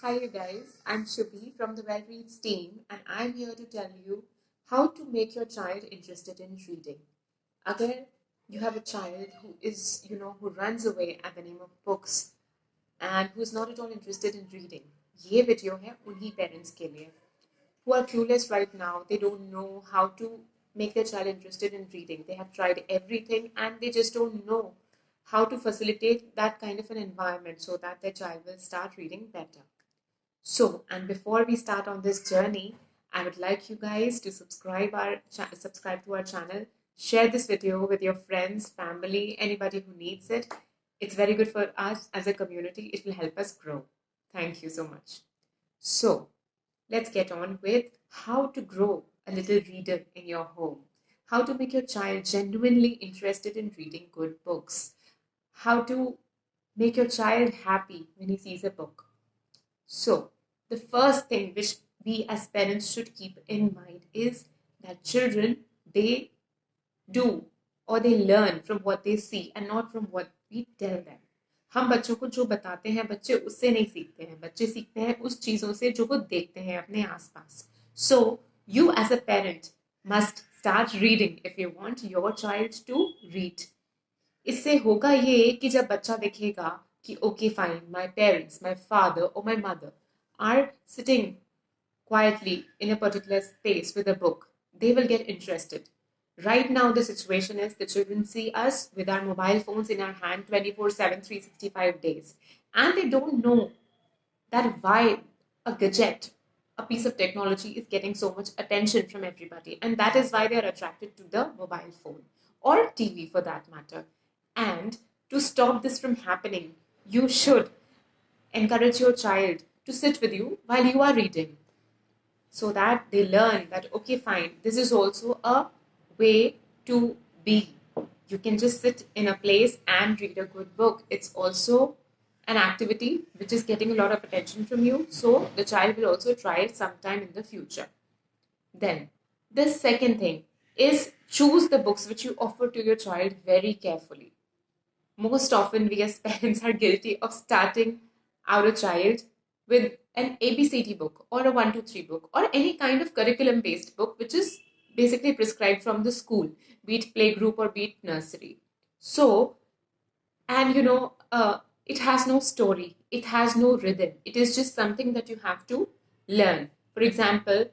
Hi, you guys. I'm Shubhi from the wellreads team, and I'm here to tell you how to make your child interested in reading. Agar you have a child who who runs away at the name of books and who is not at all interested in reading, ये video है उन्हीं parents के लिए who are clueless right now. They don't know how to make their child interested in reading. They have tried everything and they just don't know how to facilitate that kind of an environment so that their child will start reading better. So, and before we start on this journey, I would like you guys to subscribe to our channel, share this video with your friends, family, anybody who needs it. It's very good for us as a community. It will help us grow. Thank you so much. So, let's get on with how to grow a little reader in your home. How to make your child genuinely interested in reading good books. How to make your child happy when he sees a book. So, the first thing which we as parents should keep in mind is that children, they do or they learn from what they see and not from what we tell them. हम बच्चों को जो बताते हैं बच्चे उससे नहीं सीखते हैं, बच्चे सीखते हैं उस चीज़ों से जो वो देखते हैं अपने आसपास. So, you as a parent must start reading if you want your child to read. इससे होगा ये कि जब बच्चा देखेगा कि okay fine, my parents, my father or my mother are sitting quietly in a particular space with a book, they will get interested. Right now, the situation is the children see us with our mobile phones in our hand 24/7, 365 days. And they don't know that why a gadget, a piece of technology, is getting so much attention from everybody. And that is why they are attracted to the mobile phone or TV for that matter. And to stop this from happening, you should encourage your child to sit with you while you are reading so that they learn that, okay, fine, this is also a way to be. You can just sit in a place and read a good book. It's also an activity which is getting a lot of attention from you, so the child will also try it sometime in the future. Then, the second thing is choose the books which you offer to your child very carefully. Most often, we as parents are guilty of starting our child with an ABCD book or a 1, 2, 3 book or any kind of curriculum based book which is basically prescribed from the school, be it playgroup or be it nursery. So, and it has no story, it has no rhythm, it is just something that you have to learn. For example,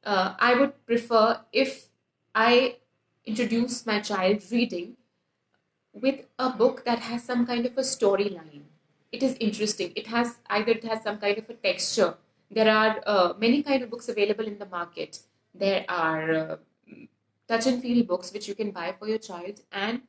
I would prefer if I introduce my child reading with a book that has some kind of a storyline. It is interesting. It has some kind of a texture. There are many kind of books available in the market. There are touch and feel books which you can buy for your child, and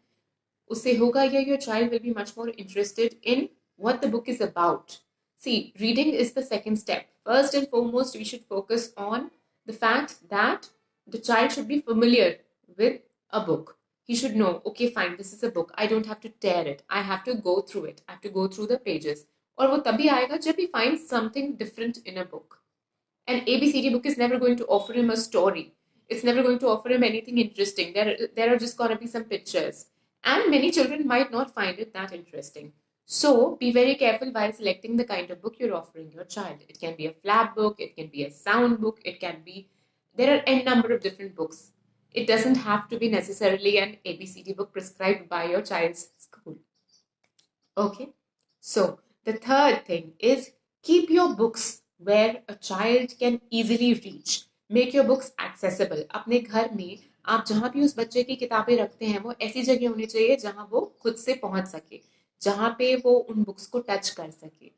usse hoga ya your child will be much more interested in what the book is about. See, reading is the second step. First and foremost, we should focus on the fact that the child should be familiar with a book. He should know, okay, fine, this is a book. I don't have to tear it. I have to go through it. I have to go through the pages. और वो तभी आएगा जब he finds something different in a book. An ABCD book is never going to offer him a story. It's never going to offer him anything interesting. There are just going to be some pictures. And many children might not find it that interesting. So be very careful while selecting the kind of book you're offering your child. It can be a flap book, it can be a sound book, there are a number of different books. It doesn't have to be necessarily an ABCD book prescribed by your child's school. Okay, so the third thing is keep your books where a child can easily reach. Make your books accessible. अपने घर में आप जहाँ भी उस बच्चे की किताबें रखते हैं वो ऐसी जगह होनी चाहिए जहाँ वो खुद से पहुँच सके, जहाँ पे वो उन बुक्स को टच कर सके.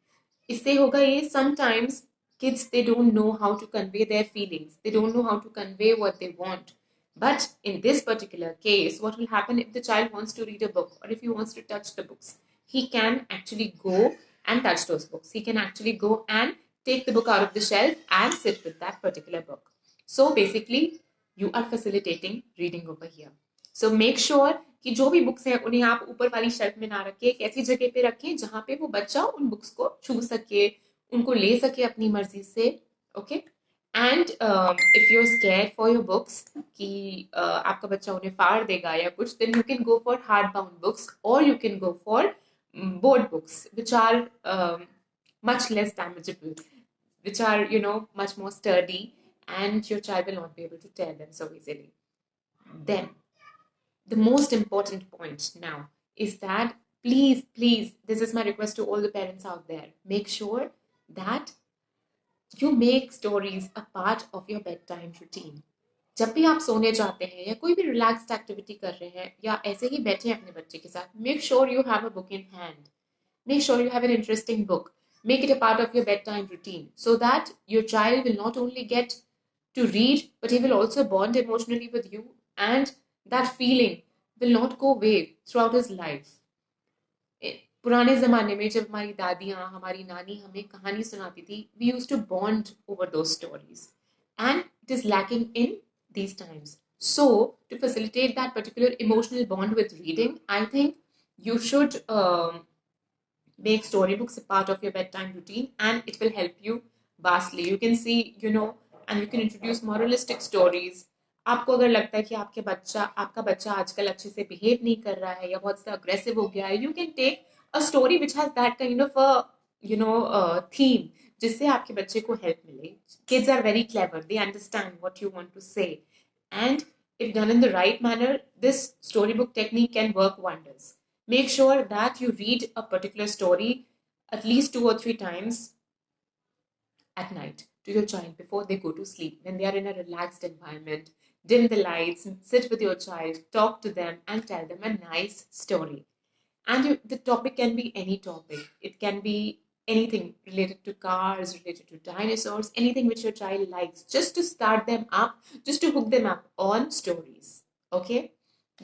इससे होगा ये, sometimes kids, they don't know how to convey their feelings. They don't know how to convey what they want. But in this particular case, what will happen if the child wants to read a book or if he wants to touch the books? He can actually go and touch those books. He can actually go and take the book out of the shelf and sit with that particular book. So basically, you are facilitating reading over here. So make sure कि जो भी books हैं उन्हें आप ऊपर वाली shelf में ना रखें, एक ऐसी जगह पे रखें जहाँ पे वो बच्चा उन बुक्स को छू सके, उनको ले सके अपनी मर्जी से. Okay, and if you are scared for your books कि आपका बच्चा उन्हें फाड़ देगा या कुछ, then you can go for hardbound books और you can go for board books which are much less damageable, which are, much more sturdy, and your child will not be able to tear them so easily. Then, the most important point now is that please, this is my request to all the parents out there, make sure that you make stories a part of your bedtime routine. जब भी आप सोने जाते हैं या कोई भी relaxed activity कर रहे हैं या ऐसे ही बैठे हैं अपने बच्चे के साथ, make sure you have a book in hand, make sure you have an interesting book, make it a part of your bedtime routine so that your child will not only get to read but he will also bond emotionally with you, and that feeling will not go away throughout his life. पुराने ज़माने में जब हमारी दादियाँ हमारी नानी हमें कहानी सुनाती थी, we used to bond over those stories, and it is lacking in these times. So to facilitate that particular emotional bond with reading, I think you should make storybooks a part of your bedtime routine, and it will help you vastly. You can see, and you can introduce moralistic stories. आपको अगर लगता है कि आपका बच्चा आजकल अच्छे से बिहेव नहीं कर रहा है या बहुत ज़्यादा अग्रेसिव हो गया है, you can take a story which has that kind of theme, जिससे आपके बच्चे को हेल्प मिले. Kids are very clever, they understand what you want to say, and if done in the right manner, this storybook technique can work wonders. Make sure that you read a particular story at least 2 or 3 times at night to your child before they go to sleep, when they are in a relaxed environment. Dim the lights, sit with your child, talk to them, and tell them a nice story. And the topic can be any topic. It can be anything related to cars, related to dinosaurs, anything which your child likes, just to start them up, just to hook them up on stories. Okay?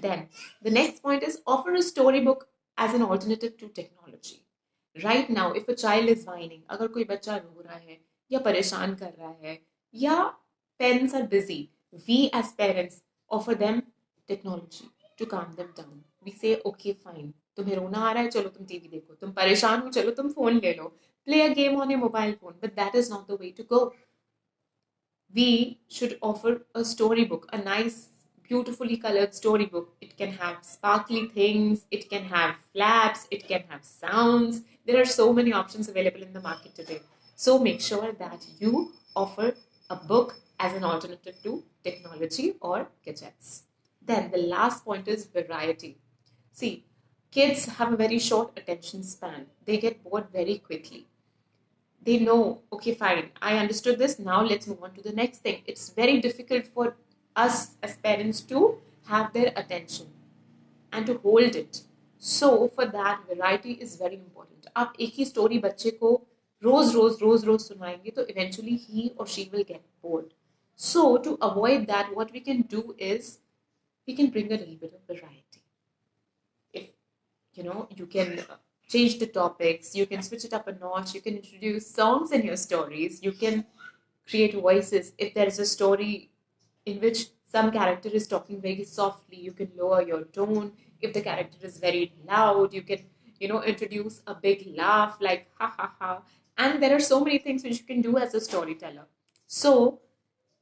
Then, the next point is offer a storybook as an alternative to technology. Right now, if a child is whining, अगर कोई बच्चा रो रहा है या परेशान कर रहा है या parents are busy, we as parents offer them technology to calm them down. We say, okay, fine, तुम्हें रोना आ रहा है, चलो तुम टीवी देखो, तुम परेशान हो, चलो तुम फोन ले लो, play a game on your mobile phone. But that is not the way to go. We should offer a storybook, a nice, beautifully colored storybook. It can have sparkly things, it can have flaps, it can have sounds. There are so many options available in the market today. So make sure that you offer a book as an alternative to technology or gadgets. Then the last point is variety. See, kids have a very short attention span. They get bored very quickly. They know, okay, fine, I understood this, now let's move on to the next thing. It's very difficult for us as parents to have their attention and to hold it. So for that, variety is very important. आप एक ही story बच्चे को रोज सुनाएंगे तो eventually he or she will get bored. So to avoid that, what we can do is we can bring a little bit of variety. If you can change the topics, you can switch it up a notch, you can introduce songs in your stories, you can create voices. If there is a story in which some character is talking very softly, you can lower your tone. If the character is very loud, you can introduce a big laugh like ha ha ha. And there are so many things which you can do as a storyteller. So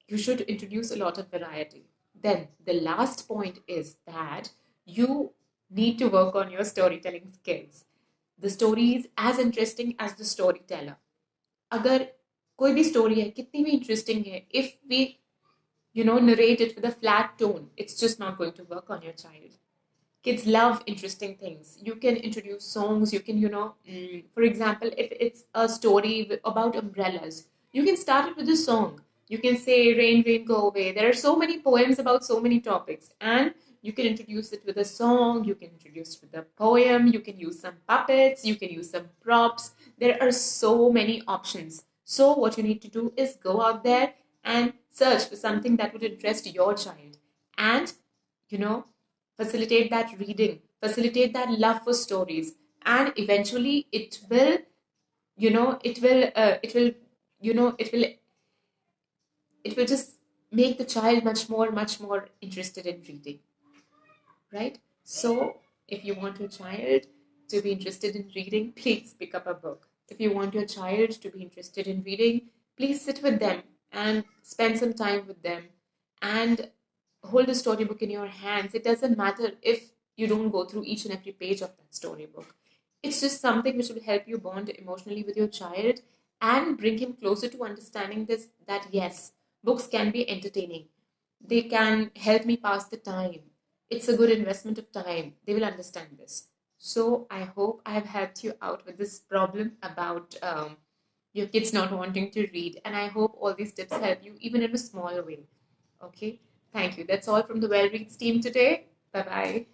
you should introduce a lot of variety. Then the last point is that you need to work on your storytelling skills. The story is as interesting as the storyteller. अगर कोई भी story है, कितनी भी interesting है, if we narrate it with a flat tone, it's just not going to work on your child. Kids love interesting things. You can introduce songs. You can, for example, if it's a story about umbrellas, you can start it with a song. You can say, rain, rain, go away. There are so many poems about so many topics. And you can introduce it with a song. You can introduce it with a poem. You can use some puppets. You can use some props. There are so many options. So what you need to do is go out there and search for something that would interest your child. And, facilitate that reading, facilitate that love for stories, and eventually it will just make the child much more interested in reading, right? So if you want your child to be interested in reading, please pick up a book. If you want your child to be interested in reading, please sit with them and spend some time with them and hold a storybook in your hands. It doesn't matter if you don't go through each and every page of that storybook. It's just something which will help you bond emotionally with your child and bring him closer to understanding this, that yes, books can be entertaining. They can help me pass the time. It's a good investment of time. They will understand this. So I hope I have helped you out with this problem about your kids not wanting to read. And I hope all these tips help you, even in a small way. Okay. Thank you. That's all from the Well Reads team today. Bye bye.